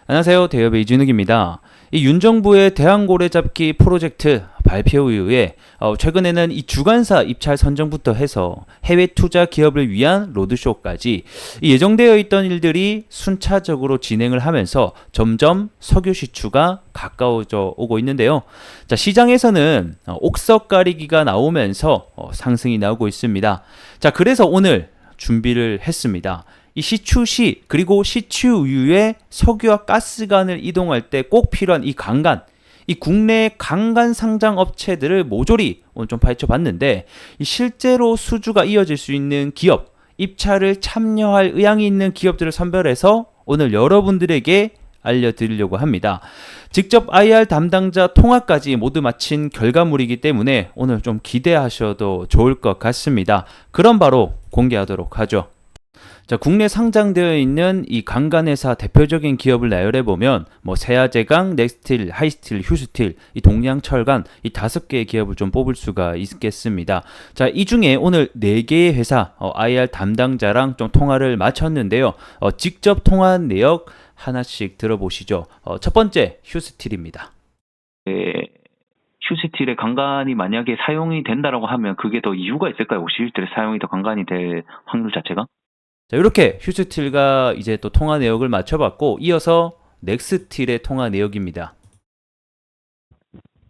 안녕하세요. 대여배 이준욱입니다. 이 윤정부의 대왕고래잡기 프로젝트 발표 이후에 최근에는 이 주관사 입찰 선정부터 해서 해외 투자 기업을 위한 로드쇼까지 이 예정되어 있던 일들이 순차적으로 진행을 하면서 점점 석유 시추가 가까워져 오고 있는데요. 자, 시장에서는 옥석 가리기가 나오면서 상승이 나오고 있습니다. 자, 그래서 오늘 준비를 했습니다. 이 시추 시 그리고 시추 이후에 석유와 가스관을 이동할 때 꼭 필요한 이 강간, 이 국내 강간 상장 업체들을 모조리 오늘 좀 파헤쳐 봤는데, 이 실제로 수주가 이어질 수 있는 기업, 입찰을 참여할 의향이 있는 기업들을 선별해서 오늘 여러분들에게 알려드리려고 합니다. 직접 IR 담당자 통화까지 모두 마친 결과물이기 때문에 오늘 좀 기대하셔도 좋을 것 같습니다. 그럼 바로 공개하도록 하죠. 자, 국내 상장되어 있는 이 강간회사 대표적인 기업을 나열해 보면 세아제강, 넥스틸, 하이스틸, 휴스틸, 이 동양철강 이 5개의 기업을 좀 뽑을 수가 있겠습니다. 자, 이 중에 오늘 4개의 회사 IR 담당자랑 좀 통화를 마쳤는데요. 직접 통화한 내역 하나씩 들어보시죠. 첫 번째 휴스틸입니다. 휴스틸의 강간이 만약에 사용이 된다라고 하면 그게 더 이유가 있을까요? 혹시 휴스틸의 사용이 더 강간이 될 확률 자체가? 자, 이렇게 휴스틸과 이제 또 통화 내역을 맞춰봤고, 이어서 넥스틸의 통화 내역입니다.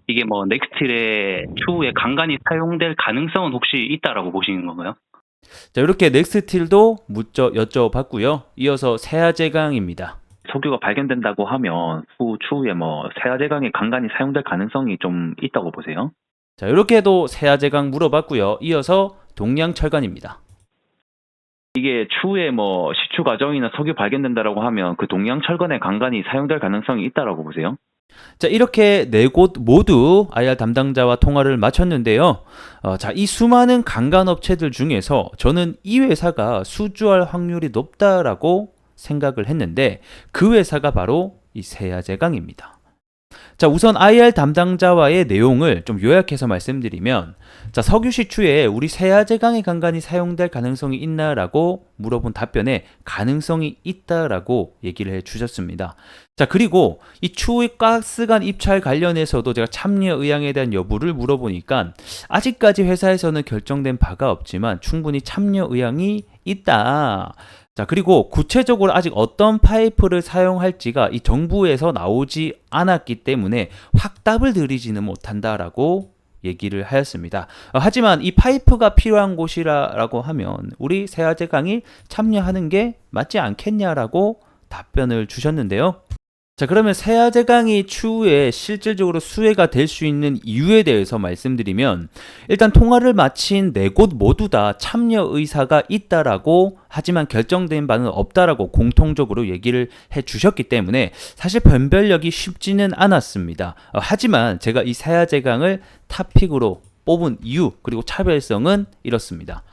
이게 넥스틸의 추후에 강간이 사용될 가능성은 혹시 있다라고 보시는 건가요? 자, 이렇게 넥스틸도 여쭤봤고요. 이어서 세아제강입니다. 석유가 발견된다고 하면 추후에 세아제강의 강간이 사용될 가능성이 좀 있다고 보세요? 자, 이렇게도 세아제강 물어봤고요. 이어서 동양철강입니다. 이게 추후에 시추 과정이나 석유 발견된다라고 하면 그 동양철강의 강간이 사용될 가능성이 있다라고 보세요? 자, 이렇게 4곳 모두 IR 담당자와 통화를 마쳤는데요. 자, 이 수많은 강간 업체들 중에서 저는 이 회사가 수주할 확률이 높다라고 생각을 했는데, 그 회사가 바로 이 세아제강입니다. 자, 우선 IR 담당자와의 내용을 좀 요약해서 말씀드리면, 자, 석유 시추에 우리 세아제강의 강간이 사용될 가능성이 있나라고 물어본 답변에 가능성이 있다라고 얘기를 해 주셨습니다. 자, 그리고 이 추후 가스관 입찰 관련해서도 제가 참여 의향에 대한 여부를 물어보니까 아직까지 회사에서는 결정된 바가 없지만 충분히 참여 의향이 있다. 자, 그리고 구체적으로 아직 어떤 파이프를 사용할지가 이 정부에서 나오지 않았기 때문에 확답을 드리지는 못한다라고 얘기를 하였습니다. 하지만 이 파이프가 필요한 곳이라고 하면 우리 세아제강이 참여하는 게 맞지 않겠냐라고 답변을 주셨는데요. 자, 그러면 세아제강이 추후에 실질적으로 수혜가 될 수 있는 이유에 대해서 말씀드리면, 일단 통화를 마친 4곳 모두 다 참여 의사가 있다라고, 하지만 결정된 바는 없다라고 공통적으로 얘기를 해 주셨기 때문에 사실 변별력이 쉽지는 않았습니다. 하지만 제가 이 세아제강을 탑픽으로 뽑은 이유 그리고 차별성은 이렇습니다.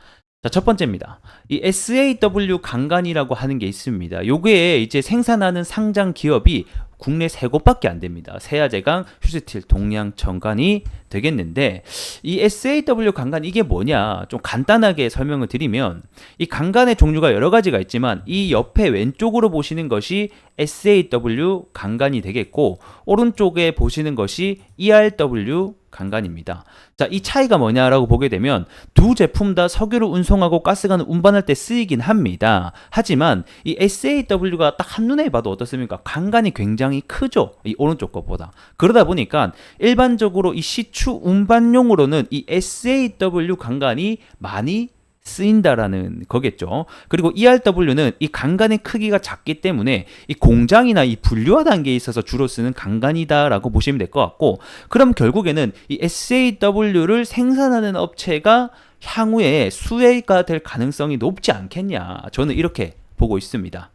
자, 첫 번째입니다. 이 SAW 강간이라고 하는 게 있습니다. 요게 이제 생산하는 상장 기업이 국내 3곳밖에 안 됩니다. 세아제강, 휴스틸, 동양철강이 되겠는데, 이 SAW 강간 이게 뭐냐? 좀 간단하게 설명을 드리면, 이 강간의 종류가 여러 가지가 있지만 이 옆에 왼쪽으로 보시는 것이 SAW 강간이 되겠고, 오른쪽에 보시는 것이 ERW 강간입니다. 자, 이 차이가 뭐냐라고 보게 되면 두 제품 다 석유를 운송하고 가스관을 운반할 때 쓰이긴 합니다. 하지만 이 SAW가 딱 한눈에 봐도 어떻습니까? 강간이 굉장히 크죠. 이 오른쪽 것보다. 그러다 보니까 일반적으로 이 시추 운반용으로는 이 SAW 강간이 많이 쓰인다라는 거겠죠. 그리고 ERW는 이 강간의 크기가 작기 때문에 이 공장이나 이 분류화 단계에 있어서 주로 쓰는 강간이다라고 보시면 될 것 같고, 그럼 결국에는 이 SAW를 생산하는 업체가 향후에 수혜가 될 가능성이 높지 않겠냐, 저는 이렇게 보고 있습니다.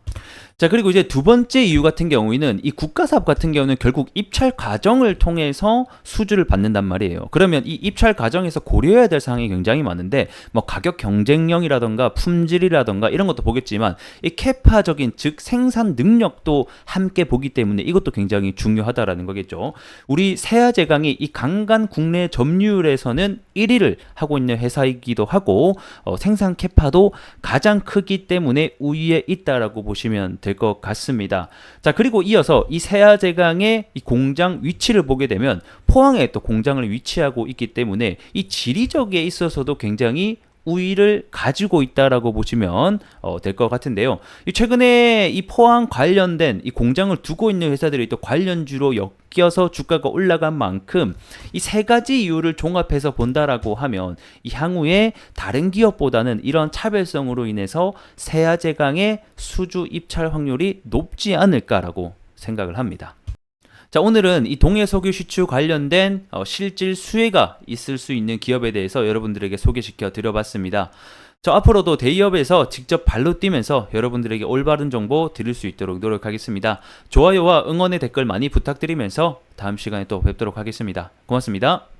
자, 그리고 이제 두 번째 이유 같은 경우에는 이 국가사업 같은 경우는 결국 입찰 과정을 통해서 수주를 받는단 말이에요. 그러면 이 입찰 과정에서 고려해야 될 사항이 굉장히 많은데, 가격 경쟁력이라던가 품질이라던가 이런 것도 보겠지만 이 캐파적인, 즉 생산 능력도 함께 보기 때문에 이것도 굉장히 중요하다라는 거겠죠. 우리 세아제강이 이 강간 국내 점유율에서는 1위를 하고 있는 회사이기도 하고, 생산 캐파도 가장 크기 때문에 우위에 있다라고 보시면 될 것 같습니다. 자, 그리고 이어서 이 세아제강의 이 공장 위치를 보게 되면 포항에 또 공장을 위치하고 있기 때문에 이 지리적에 있어서도 굉장히 우위를 가지고 있다라고 보시면 될 것 같은데요. 최근에 이 포항 관련된 이 공장을 두고 있는 회사들이 또 관련주로 엮여서 주가가 올라간 만큼 이 세 가지 이유를 종합해서 본다라고 하면 이 향후에 다른 기업보다는 이런 차별성으로 인해서 세아제강의 수주 입찰 확률이 높지 않을까라고 생각을 합니다. 자, 오늘은 이 동해석유 시추 관련된 실질 수혜가 있을 수 있는 기업에 대해서 여러분들에게 소개시켜 드려봤습니다. 저 앞으로도 대기업에서 직접 발로 뛰면서 여러분들에게 올바른 정보 드릴 수 있도록 노력하겠습니다. 좋아요와 응원의 댓글 많이 부탁드리면서 다음 시간에 또 뵙도록 하겠습니다. 고맙습니다.